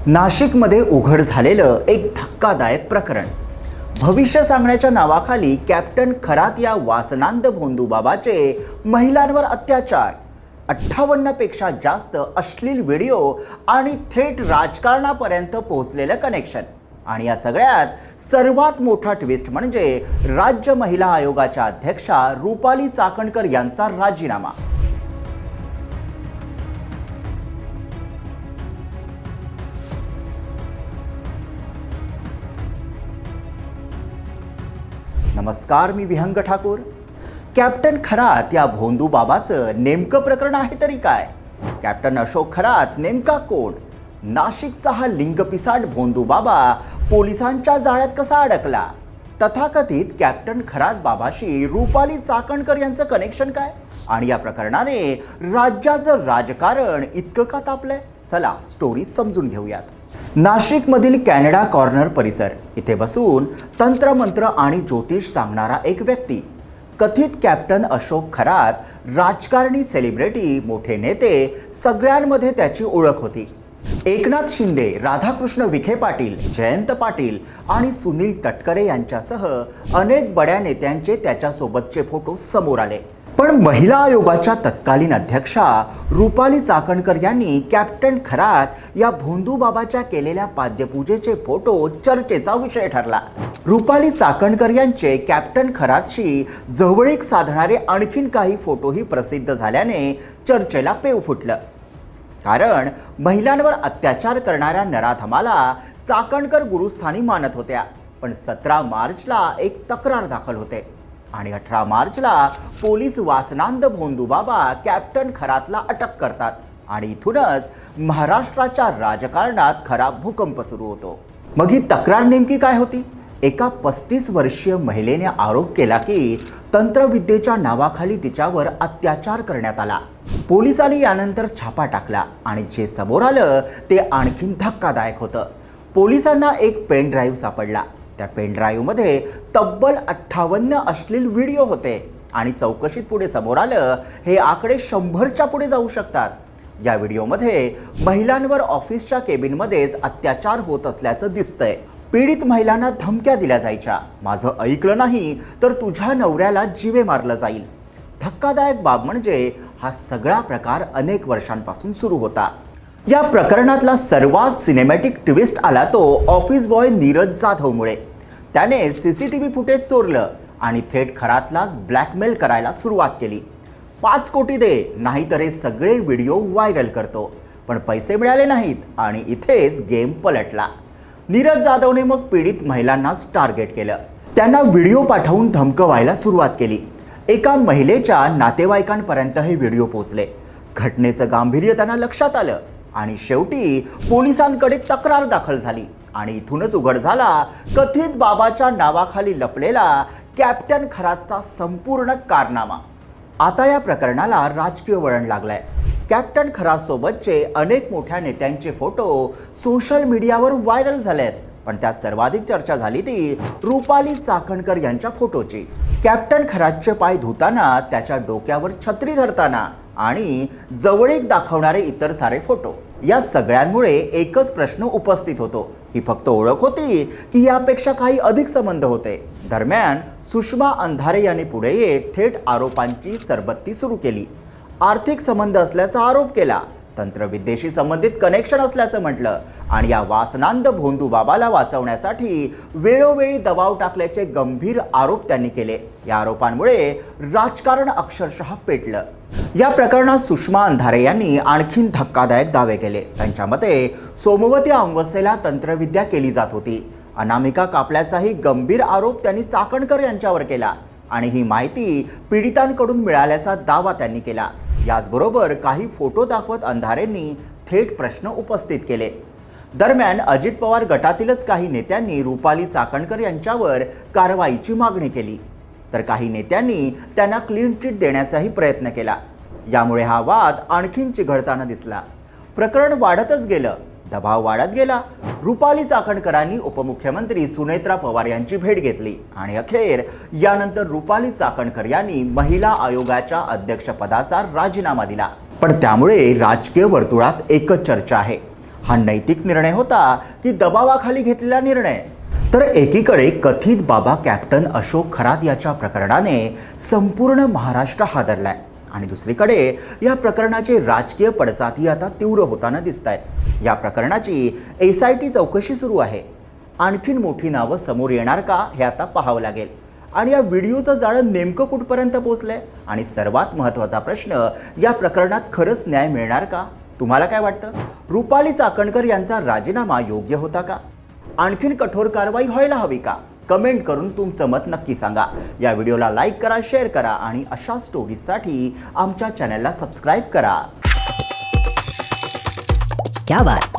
नाशिकमध्ये उघड झालेलं एक धक्कादायक प्रकरण. भविष्य सांगण्याच्या नावाखाली कॅप्टन खरात या वासनांद भोंदूबाबाचे महिलांवर अत्याचार, 58 पेक्षा जास्त अश्लील व्हिडिओ आणि थेट राजकारणापर्यंत पोहोचलेलं कनेक्शन. आणि या सगळ्यात सर्वात मोठा ट्विस्ट म्हणजे राज्य महिला आयोगाच्या अध्यक्षा रुपाली चाकणकर यांचा राजीनामा. नमस्कार, मी विहंग ठाकूर. कॅप्टन खरात या भोंदूबाबाचं नेमकं प्रकरण आहे तरी काय? कॅप्टन अशोक खरात नेमका कोण? नाशिकचा हा लिंगपिसाट भोंदूबाबा पोलिसांच्या जाळ्यात कसा अडकला? तथाकथित कॅप्टन खरात बाबाशी रुपाली चाकणकर यांचं कनेक्शन काय? आणि या प्रकरणाने राज्याचं राजकारण इतकं का तापलंय? चला स्टोरी समजून घेऊयात. नाशिकमधील कॅनडा कॉर्नर परिसर इथे बसून तंत्रमंत्र आणि ज्योतिष सांगणारा एक व्यक्ती, कथित कॅप्टन अशोक खरात, राजकारणी, सेलिब्रिटी, मोठे नेते, सगळ्यांमध्ये त्याची ओळख होती. एकनाथ शिंदे, राधाकृष्ण विखे पाटील, जयंत पाटील आणि सुनील तटकरे यांच्यासह अनेक बड्या नेत्यांचे त्याच्यासोबतचे फोटो समोर आले. पण महिला आयोगाच्या तत्कालीन अध्यक्षा रुपाली चाकणकर यांनी कॅप्टन खरात या भोंदूबाबाच्या केलेल्या पाद्यपूजेचे फोटो चर्चेचा विषय ठरला. रुपाली चाकणकर यांचे कॅप्टन खरातशी जवळीक साधणारे आणखीन काही फोटोही प्रसिद्ध झाल्याने चर्चेला पेव फुटलं. कारण महिलांवर अत्याचार करणाऱ्या नराधमाला चाकणकर गुरुस्थानी मानत होत्या. पण 17 मार्चला एक तक्रार दाखल होते आणि 18 मार्चला पोलीस वासनांद भोंदूबाबा कॅप्टन खरातला अटक करतात. आणि इथूनच महाराष्ट्राच्या राजकारणात खरा भूकंप सुरू होतो. मग ही तक्रार नेमकी काय होती? एका 35 वर्षीय महिलेने आरोप केला की तंत्रविद्येच्या नावाखाली तिच्यावर अत्याचार करण्यात आला. पोलिसांनी यानंतर छापा टाकला आणि जे समोर आलं ते आणखीन धक्कादायक होतं. पोलिसांना एक पेन ड्राईव्ह सापडला. त्या पेन ड्राईव्हमध्ये तब्बल 58 अश्लील व्हिडिओ होते आणि चौकशीत पुढे समोर आलं हे आकडे 100च्या पुढे जाऊ शकतात. या व्हिडिओमध्ये महिलांवर ऑफिसच्या केबिनमध्येच अत्याचार होत असल्याचं दिसतंय. पीडित महिलांना धमक्या दिल्या जायच्या, माझं ऐकलं नाही तर तुझ्या नवऱ्याला जीवे मारलं जाईल. धक्कादायक बाब म्हणजे हा सगळा प्रकार अनेक वर्षांपासून सुरू होता. या प्रकरणातला सर्वात सिनेमॅटिक ट्विस्ट आला तो ऑफिस बॉय नीरज जाधवमुळे. त्याने CCTV फुटेज चोरलं आणि थेट खरातलाच ब्लॅकमेल करायला सुरुवात केली. 5 कोटी दे, नाहीतर हे सगळे व्हिडिओ व्हायरल करतो. पण पैसे मिळाले नाहीत आणि इथेच गेम पलटला. नीरज जाधवने मग पीडित महिलांनाच टार्गेट केलं. त्यांना व्हिडिओ पाठवून धमकवायला सुरुवात केली. एका महिलेच्या नातेवाईकांपर्यंत हे व्हिडिओ पोहोचले. घटनेचं गांभीर्य त्यांना लक्षात आलं आणि शेवटी पोलिसांकडे तक्रार दाखल झाली. आणि इथूनच उघड झाला कथित बाबाच्या नावाखाली लपलेला कॅप्टन खरातचा संपूर्ण कारनामा. आता या प्रकरणाला राजकीय वळण लागलंय. कॅप्टन खरातसोबतचे अनेक मोठ्या नेत्यांचे फोटो सोशल मीडियावर व्हायरल झालेत. पण त्यात सर्वाधिक चर्चा झाली ती रुपाली चाकणकर यांच्या फोटोची. कॅप्टन खरातचे पाय धुताना, त्याच्या डोक्यावर छत्री धरताना आणि जवळीक दाखवणारे इतर सारे फोटो. या सगळ्यांमुळे एकच प्रश्न उपस्थित होतो, ही फक्त ओळख होती की यापेक्षा काही अधिक संबंध होते? दरम्यान सुषमा अंधारे यांनी पुढे येत थेट आरोपांची सरबत्ती सुरू केली. आर्थिक संबंध असल्याचा आरोप केला, तंत्रविद्येशी संबंधित कनेक्शन असल्याचं म्हटलं आणि या वासनांद भोंदूबाबाला वाचवण्यासाठी वेळोवेळी दबाव टाकल्याचे गंभीर आरोप त्यांनी केले. या आरोपांमुळे राजकारण अक्षरशः पेटलं. या प्रकरणात सुषमा अंधारे यांनी आणखीन धक्कादायक दावे केले. त्यांच्या मते सोमवती अमावस्येला तंत्रविद्या केली जात होती. अनामिका कापल्याचाही गंभीर आरोप त्यांनी चाकणकर यांच्यावर केला आणि ही माहिती पीडितांकडून मिळाल्याचा दावा त्यांनी केला. याचबरोबर काही फोटो दाखवत अंधारेंनी थेट प्रश्न उपस्थित केले. दरम्यान अजित पवार गटातीलच काही नेत्यांनी रुपाली चाकणकर यांच्यावर कारवाईची मागणी केली, तर काही नेत्यांनी त्यांना क्लीन चिट देण्याचाही प्रयत्न केला. यामुळे हा वाद आणखीन चिघळताना दिसला. प्रकरण वाढतच गेलं, दबाव वाढत गेला. रुपाली चाकणकरांनी उपमुख्यमंत्री सुनेत्रा पवार यांची भेट घेतली आणि अखेर यानंतर रुपाली चाकणकर यांनी महिला आयोगाच्या अध्यक्षपदाचा राजीनामा दिला. पण त्यामुळे राजकीय वर्तुळात एकच चर्चा आहे, हा नैतिक निर्णय होता की दबावाखाली घेतलेला निर्णय? तर एकीकडे कथित बाबा कॅप्टन अशोक खरात याच्या प्रकरणाने संपूर्ण महाराष्ट्र हादरलाय आणि दुसरीकडे या प्रकरणाचे राजकीय पडसादही आता तीव्र होताना दिसत आहेत. या प्रकरणाची SIT चौकशी सुरू आहे. आणखीन मोठी नावं समोर येणार का हे आता पाहावं लागेल. आणि या व्हिडिओचं जाळं नेमकं कुठपर्यंत पोहोचलंय आणि सर्वात महत्त्वाचा प्रश्न, या प्रकरणात खरंच न्याय मिळणार का? तुम्हाला काय वाटतं? रुपाली चाकणकर यांचा राजीनामा योग्य होता का? आणखीन कठोर कारवाई व्हायला हवी का? कमेंट करून तुमचं मत नक्की सांगा. या व्हिडिओला लाईक करा, शेअर करा आणि अशा स्टोरीजसाठी आमच्या चॅनलला सबस्क्राईब करा. क्या बात